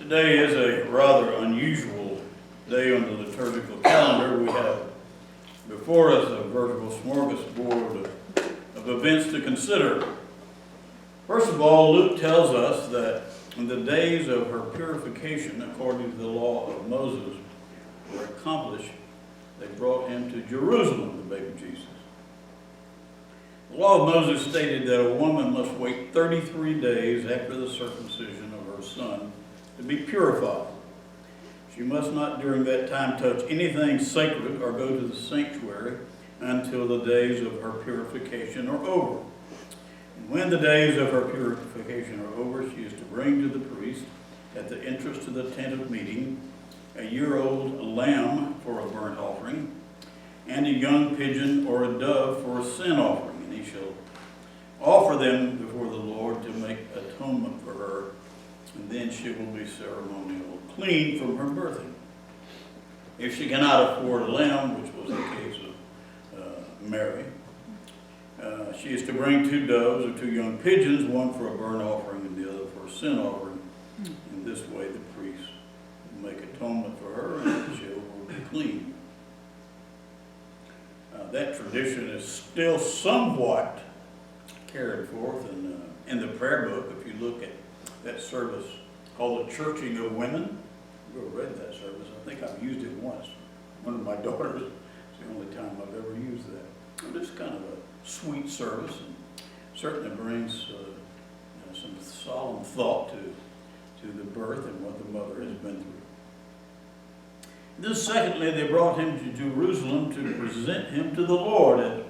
Today is a rather unusual day on the liturgical calendar. We have before us a veritable smorgasbord of events to consider. First of all, Luke tells us that in the days of her purification, according to the law of Moses, were accomplished, they brought him to Jerusalem, the baby Jesus. The law of Moses stated that a woman must wait 33 days after the circumcision of her son to be purified. She must not during that time touch anything sacred or go to the sanctuary until the days of her purification are over. And when the days of her purification are over, she is to bring to the priest at the entrance to the tent of meeting a year-old lamb for a burnt offering, and a young pigeon or a dove for a sin offering. And he shall offer them before the Lord to make atonement for her, and then she will be ceremonially clean from her birthing. If she cannot afford a lamb, which was the case of Mary, she is to bring 2 doves or 2 young pigeons, one for a burnt offering and the other for a sin offering. In this way the priest will make atonement for her, and she will be clean. That tradition is still somewhat carried forth in the prayer book. If you look at that service called the Churching of Women, you ever read that service? I think I've used it once. One of my daughters, it's the only time I've ever used that. But it's kind of a sweet service, and certainly brings some solemn thought to the birth and what the mother has been through. Then secondly, they brought him to Jerusalem to present him to the Lord. And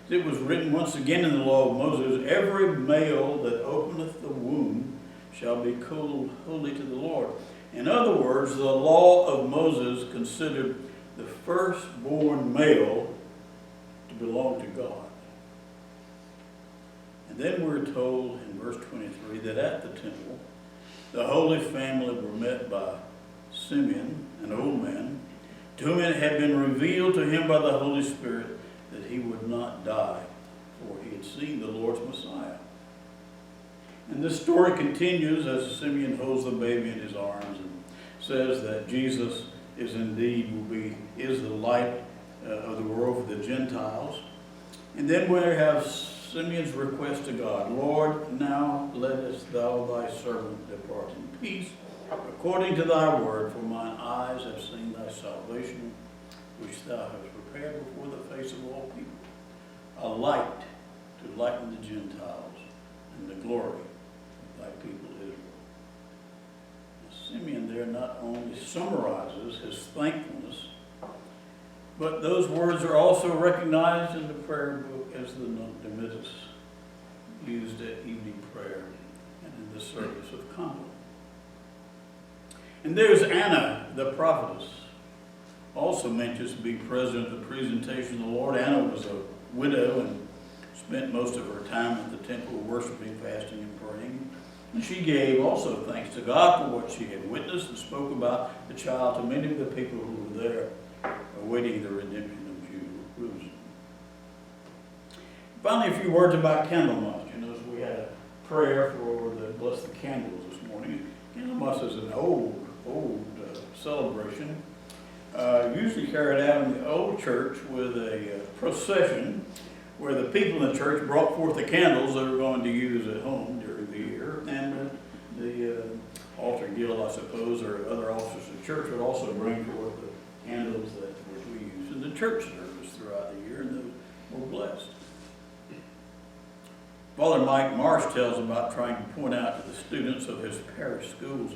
it was written once again in the law of Moses, every male that openeth the womb shall be called holy to the Lord. In other words, the law of Moses considered the firstborn male to belong to God. And then we're told in verse 23 that at the temple, the Holy Family were met by Simeon, an old man, to whom it had been revealed to him by the Holy Spirit that he would not die, for he had seen the Lord's Messiah. And this story continues as Simeon holds the baby in his arms and says that Jesus is the light of the world for the Gentiles. And then we have Simeon's request to God, Lord, now lettest thou thy servant depart in peace, according to thy word, for mine eyes have seen thy salvation, which thou hast prepared before the face of all people, a light to lighten the Gentiles and the glory of thy people Israel. Now, Simeon there not only summarizes his thankfulness, but those words are also recognized in the prayer book as the Nunc Dimittis, used at evening prayer and in the service of Compline. And there's Anna, the prophetess, also mentions to be present at the presentation of the Lord. Anna was a widow and spent most of her time at the temple worshiping, fasting, and praying. And she gave also thanks to God for what she had witnessed and spoke about the child to many of the people who were there awaiting the redemption of Jerusalem. Finally, a few words about Candlemas. You know, we had a prayer for the Bless the Candles this morning. Candlemas is an old celebration, usually carried out in the old church with a procession where the people in the church brought forth the candles they were going to use at home during the year, and the altar guild, I suppose, or other officers of the church would also bring forth the candles that we use in the church service throughout the year, and those were blessed. Father Mike Marsh tells about trying to point out to the students of his parish schools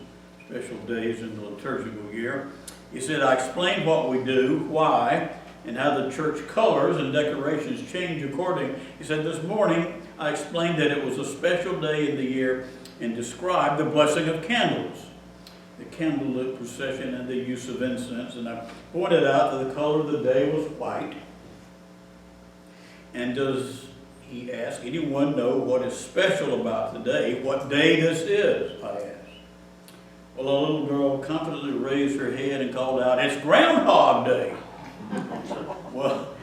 special days in the liturgical year. He said, I explained what we do, why, and how the church colors and decorations change according. He said, this morning I explained that it was a special day in the year and described the blessing of candles, the candlelit procession and the use of incense. And I pointed out that the color of the day was white. And does, he asked, anyone know what is special about today? What day this is? I asked. Well, a little girl confidently raised her head and called out, it's Groundhog Day. Well,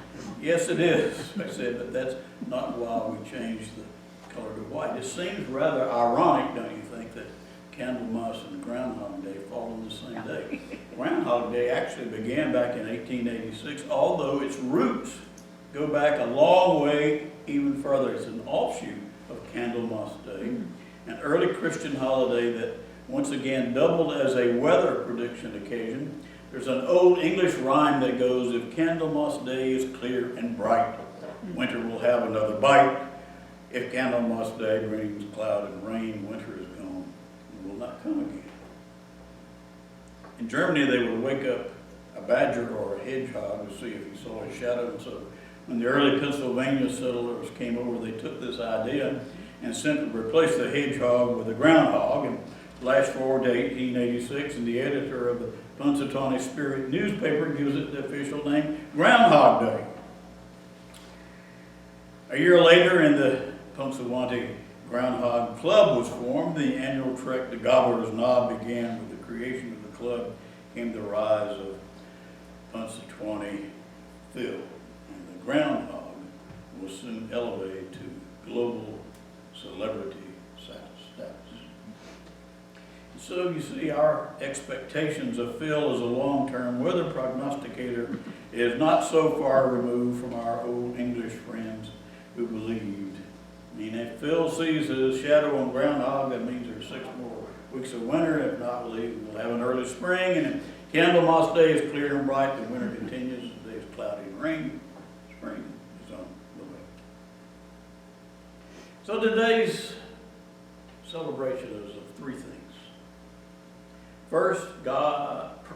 yes it is, I said, but that's not why we changed the color to white. It seems rather ironic, don't you think, that Candlemas and Groundhog Day fall on the same day. Groundhog Day actually began back in 1886, although its roots go back a long way, even further. It's an offshoot of Candlemas Day, an early Christian holiday that once again doubled as a weather prediction occasion. There's an old English rhyme that goes, if Candlemas Day is clear and bright, winter will have another bite. If Candlemas Day brings cloud and rain, winter is gone and will not come again. In Germany, they would wake up a badger or a hedgehog to see if he saw a shadow. And so when the early Pennsylvania settlers came over, they took this idea and simply replaced the hedgehog with a groundhog. And flash forward to 1886, and the editor of the Punxsutawney Spirit newspaper gives it the official name, Groundhog Day. A year later, and the Punxsutawney Groundhog Club was formed. The annual trek to Gobbler's Knob began with the creation of the club, came the rise of Punxsutawney Phil, and the groundhog was soon elevated to global celebrity status. So you see, our expectations of Phil as a long-term weather prognosticator is not so far removed from our old English friends who believed. I mean, if Phil sees his shadow on groundhog, that means there's 6 more weeks of winter. If not, we'll have an early spring. And if Candlemas Day is clear and bright, the winter continues. The day is cloudy and rainy. Spring is on the way. So today's celebration is of 3 things. First,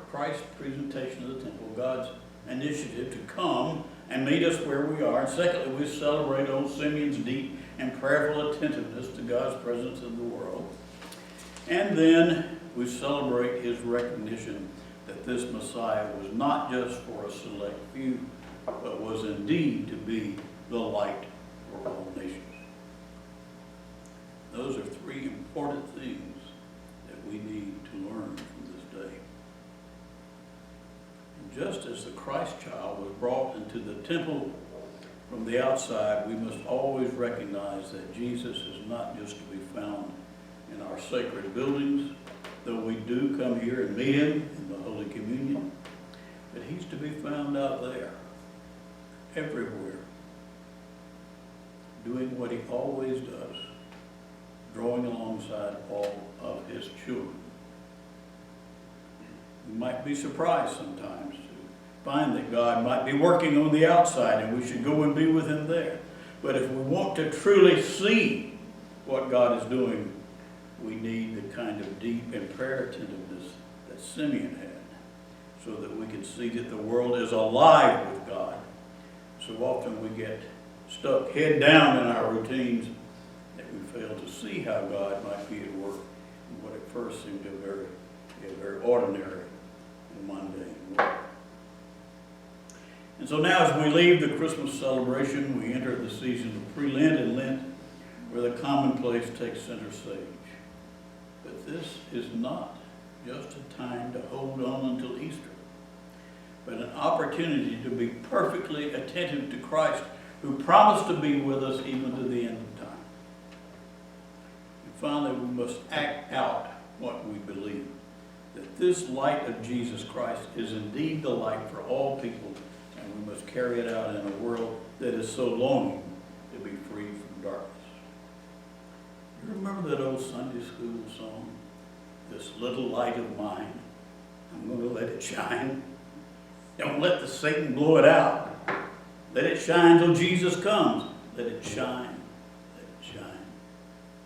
Christ's presentation of the temple, God's initiative to come and meet us where we are. And secondly, we celebrate old Simeon's deep and prayerful attentiveness to God's presence in the world. And then we celebrate his recognition that this Messiah was not just for a select few, but was indeed to be the light for all nations. Those are 3 important things that we need to learn from this day. And just as the Christ child was brought into the temple from the outside, we must always recognize that Jesus is not just to be found in our sacred buildings, though we do come here and meet him in the Holy Communion, but he's to be found out there, everywhere, doing what he always does, drawing alongside all of his children. We might be surprised sometimes to find that God might be working on the outside and we should go and be with him there. But if we want to truly see what God is doing, we need the kind of deep and prayer attentiveness that Simeon had, so that we can see that the world is alive with God. So often we get stuck head down in our routines that we fail to see how God might be at work in what at first seemed to be a very ordinary and mundane work. And so now as we leave the Christmas celebration, we enter the season of pre-Lent and Lent, where the commonplace takes center stage. But this is not just a time to hold on until Easter, but an opportunity to be perfectly attentive to Christ, who promised to be with us even to the end of time. And finally, we must act out what we believe, that this light of Jesus Christ is indeed the light for all people, and we must carry it out in a world that is so longing to be free from darkness. You remember that old Sunday school song, "This little light of mine, I'm going to let it shine. Don't let the Satan blow it out. Let it shine till Jesus comes. Let it shine, let it shine,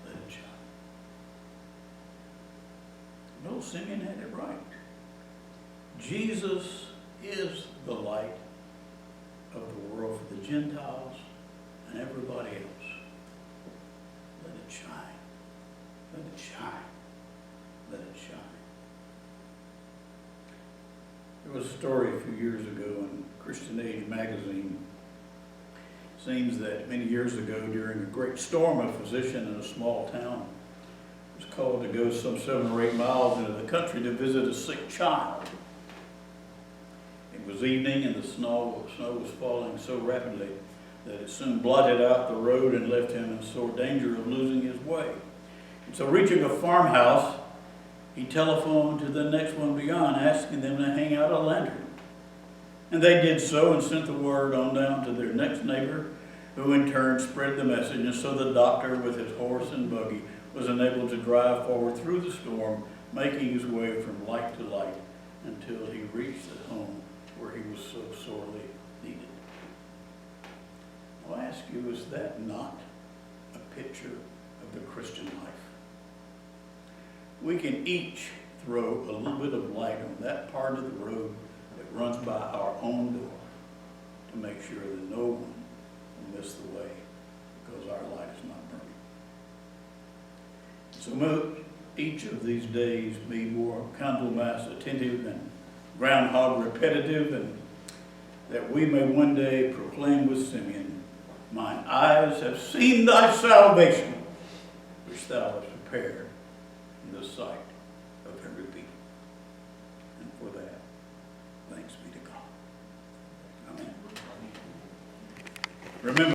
let it shine." And old Simeon had it right. Jesus is the light of the world for the Gentiles and everybody else. Let it shine, let it shine, let it shine. There was a story a few years ago in Christian Age magazine. It seems that many years ago, during a great storm, a physician in a small town was called to go some 7 or 8 miles into the country to visit a sick child. It was evening and the snow was falling so rapidly that it soon blotted out the road and left him in sore danger of losing his way. And so reaching a farmhouse, he telephoned to the next one beyond, asking them to hang out a lantern. And they did so and sent the word on down to their next neighbor, who in turn spread the message. And so the doctor, with his horse and buggy, was enabled to drive forward through the storm, making his way from light to light until he reached the home where he was so sorely needed. I'll ask you, is that not a picture of the Christian life? We can each throw a little bit of light on that part of the road that runs by our own door to make sure that no one will miss the way because our light is not burning. So may each of these days be more Candlemas attentive and groundhog repetitive, and that we may one day proclaim with Simeon, "Mine eyes have seen thy salvation, which thou hast prepared in the sight of every people." And for that, thanks be to God. Amen. Remember,